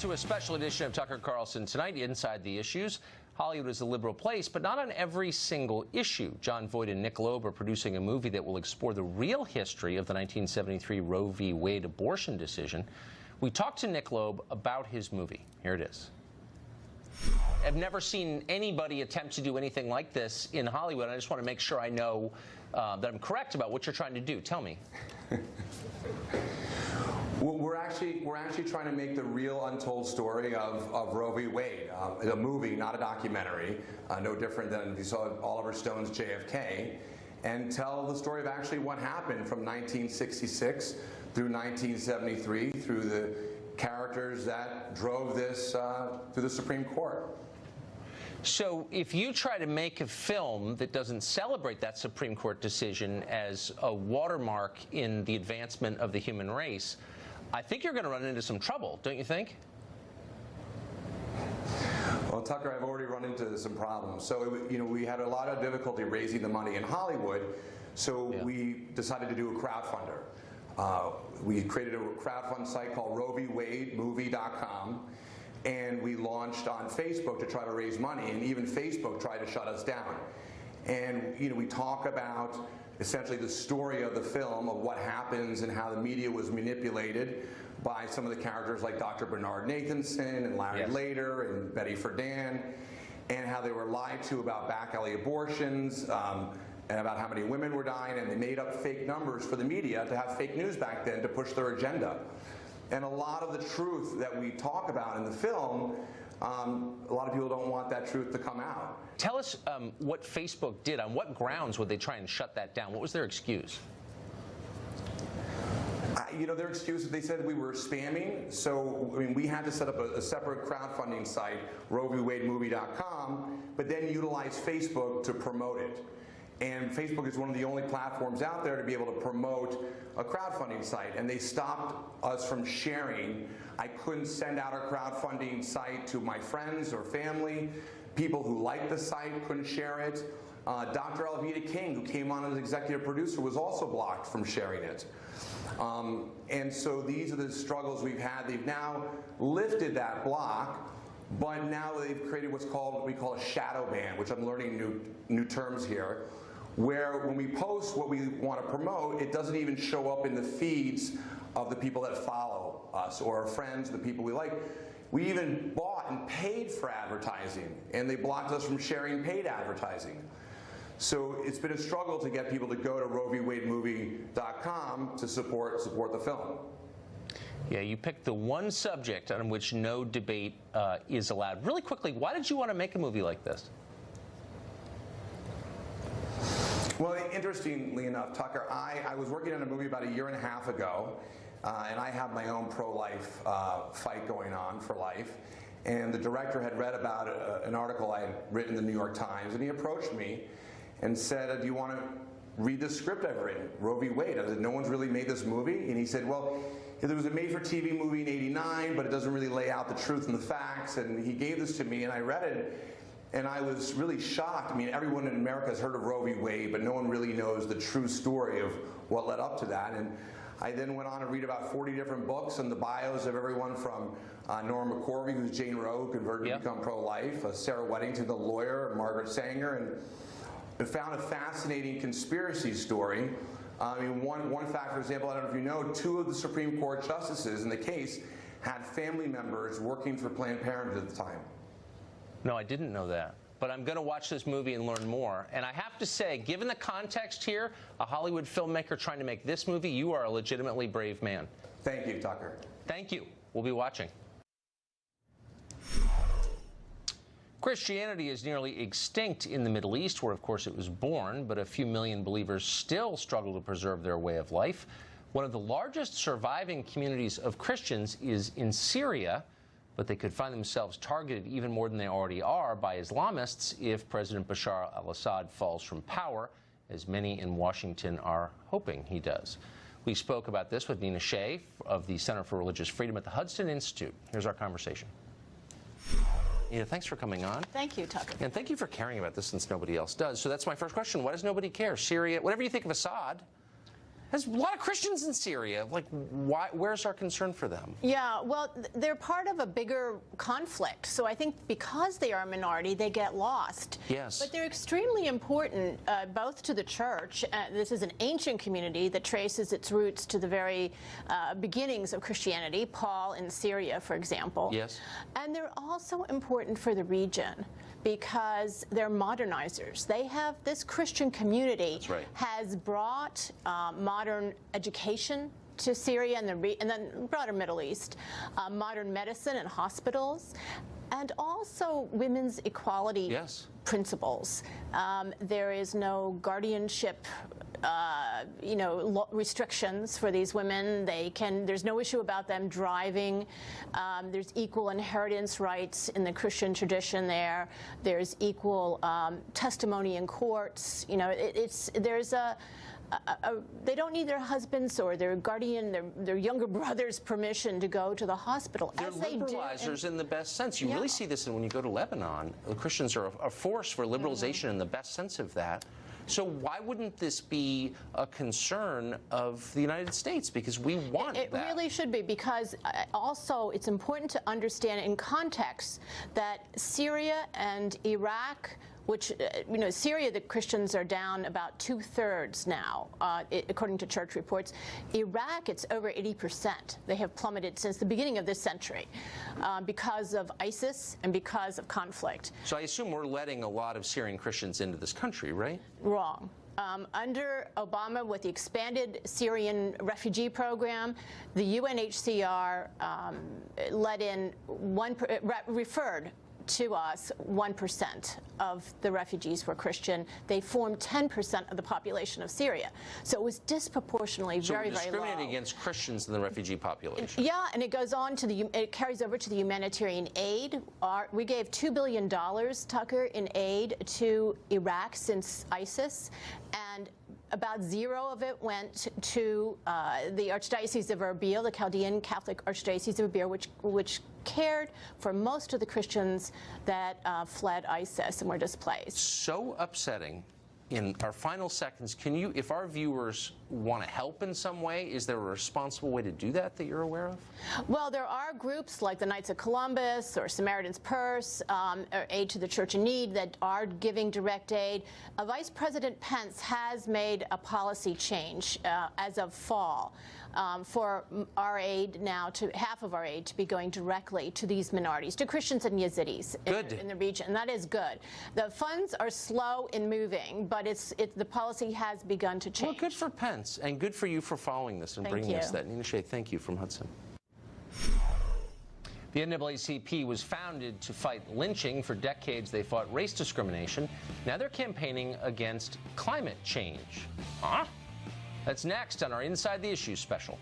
to a special edition of Tucker Carlson tonight, Inside the Issues. Hollywood is a liberal place, but not on every single issue. Jon Voight and Nick Loeb are producing a movie that will explore the real history of the 1973 Roe v. Wade abortion decision. We talked to Nick Loeb about his movie. Here it is. I've never seen anybody attempt to do anything like this in Hollywood. I just want to make sure I know that I'm correct about what you're trying to do. Tell me. Well, we're actually trying to make the real untold story of Roe v. Wade, a movie, not a documentary, no different than if you saw Oliver Stone's JFK, and tell the story of actually what happened from 1966 through 1973 through the characters that drove this through the Supreme Court. So if you try to make a film that doesn't celebrate that Supreme Court decision as a watermark in the advancement of the human race, I think you're going to run into some trouble, don't you think? Well, Tucker, I've already run into some problems. So, we had a lot of difficulty raising the money in Hollywood, so we decided to do a crowdfunder. We created a crowdfund site called RoeVWadeMovie.com. And we launched on Facebook to try to raise money, and even Facebook tried to shut us down. And we talk about essentially the story of the film, of what happens and how the media was manipulated by some of the characters like Dr. Bernard Nathanson and Larry Lader and Betty Friedan, and how they were lied to about back alley abortions, and about how many women were dying, and they made up fake numbers for the media to have fake news back then to push their agenda. And a lot of the truth that we talk about in the film, a lot of people don't want that truth to come out. Tell us what Facebook did. On what grounds would they try and shut that down? What was their excuse? Their excuse is they said we were spamming. So, we had to set up a separate crowdfunding site, RoeVWadeMovie.com, but then utilize Facebook to promote it. And Facebook is one of the only platforms out there to be able to promote a crowdfunding site. And they stopped us from sharing. I couldn't send out our crowdfunding site to my friends or family. People who liked the site couldn't share it. Dr. Alveda King, who came on as executive producer, was also blocked from sharing it. And so these are the struggles we've had. They've now lifted that block, but now they've created what we call a shadow ban, which I'm learning new terms here, where when we post what we want to promote, it doesn't even show up in the feeds of the people that follow us or our friends, the people we like. We even bought and paid for advertising, and they blocked us from sharing paid advertising. So it's been a struggle to get people to go to RoeVWadeMovie.com to support the film. Yeah, you picked the one subject on which no debate is allowed. Really quickly, why did you want to make a movie like this? Well, interestingly enough, Tucker, I was working on a movie about 1.5 years ago, and I have my own pro-life fight going on for life. And the director had read about an article I had written in the New York Times, and he approached me and said, do you want to read the script I've written, Roe v. Wade? I said, no one's really made this movie. And he said, well, there was a made-for-TV movie in '89, but it doesn't really lay out the truth and the facts. And he gave this to me, and I read it. And I was really shocked. Everyone in America has heard of Roe v. Wade, but no one really knows the true story of what led up to that. And I then went on to read about 40 different books and the bios of everyone from Norma McCorvey, who's Jane Roe, who converted to become pro-life, Sarah Weddington, the lawyer, Margaret Sanger, and found a fascinating conspiracy story. One fact, for example, I don't know if you know, 2 of the Supreme Court justices in the case had family members working for Planned Parenthood at the time. No, I didn't know that. But I'm going to watch this movie and learn more. And I have to say, given the context here, a Hollywood filmmaker trying to make this movie, you are a legitimately brave man. Thank you, Tucker. Thank you. We'll be watching. Christianity is nearly extinct in the Middle East, where, of course, it was born, but a few million believers still struggle to preserve their way of life. One of the largest surviving communities of Christians is in Syria, but they could find themselves targeted even more than they already are by Islamists if President Bashar al-Assad falls from power, as many in Washington are hoping he does. We spoke about this with Nina Shea of the Center for Religious Freedom at the Hudson Institute. Here's our conversation. Nina, thanks for coming on. Thank you, Tucker. And thank you for caring about this since nobody else does. So that's my first question. Why does nobody care? Syria, whatever you think of Assad, There's a lot of Christians in Syria. Like, why? Where's our concern for them? Yeah, well, they're part of a bigger conflict. So I think because they are a minority, they get lost. Yes. But they're extremely important, both to the church. This is an ancient community that traces its roots to the very beginnings of Christianity, Paul in Syria, for example. Yes. And they're also important for the region because they're modernizers. They have, this Christian community That's right. has brought modern education to Syria and the broader Middle East, modern medicine and hospitals, and also women's equality Yes. principles. There is no guardianship restrictions for these women. There's no issue about them driving. There's equal inheritance rights in the Christian tradition there. There's equal testimony in courts. They don't need their husbands or their guardian, their younger brother's permission to go to the hospital. They're liberalizers in the best sense. You really see this when you go to Lebanon. The Christians are a force for liberalization in the best sense of that. So why wouldn't this be a concern of the United States? Because we want that. It really should be, because also it's important to understand in context that Syria and Iraq, which, Syria, the Christians are down about 2/3 now, according to church reports. Iraq, it's over 80%. They have plummeted since the beginning of this century because of ISIS and because of conflict. So I assume we're letting a lot of Syrian Christians into this country, right? Wrong. Under Obama, with the expanded Syrian refugee program, the UNHCR referred to us 1% of the refugees were Christian. They formed 10% of the population of Syria. So it was disproportionately very, very low. So we're discriminating against Christians in the refugee population. Yeah, and it goes on to it carries over to the humanitarian aid. We gave $2 billion, Tucker, in aid to Iraq since ISIS, and about zero of it went to the Archdiocese of Erbil, the Chaldean Catholic Archdiocese of Erbil, which cared for most of the Christians that fled ISIS and were displaced. So upsetting. In our final seconds, can you, if our viewers want to help in some way, is there a responsible way to do that you're aware of? Well, there are groups like the Knights of Columbus or Samaritan's Purse, or Aid to the Church in Need, that are giving direct aid. Vice President Pence has made a policy change as of fall for our aid now, to half of our aid to be going directly to these minorities, to Christians and Yazidis in the region, and that is good. The funds are slow in moving, but the policy has begun to change. Well, good for Pence, and good for you for following this and bringing us that. Nina Shea, thank you from Hudson. The NAACP was founded to fight lynching. For decades, they fought race discrimination. Now they're campaigning against climate change. Huh? That's next on our Inside the Issues special.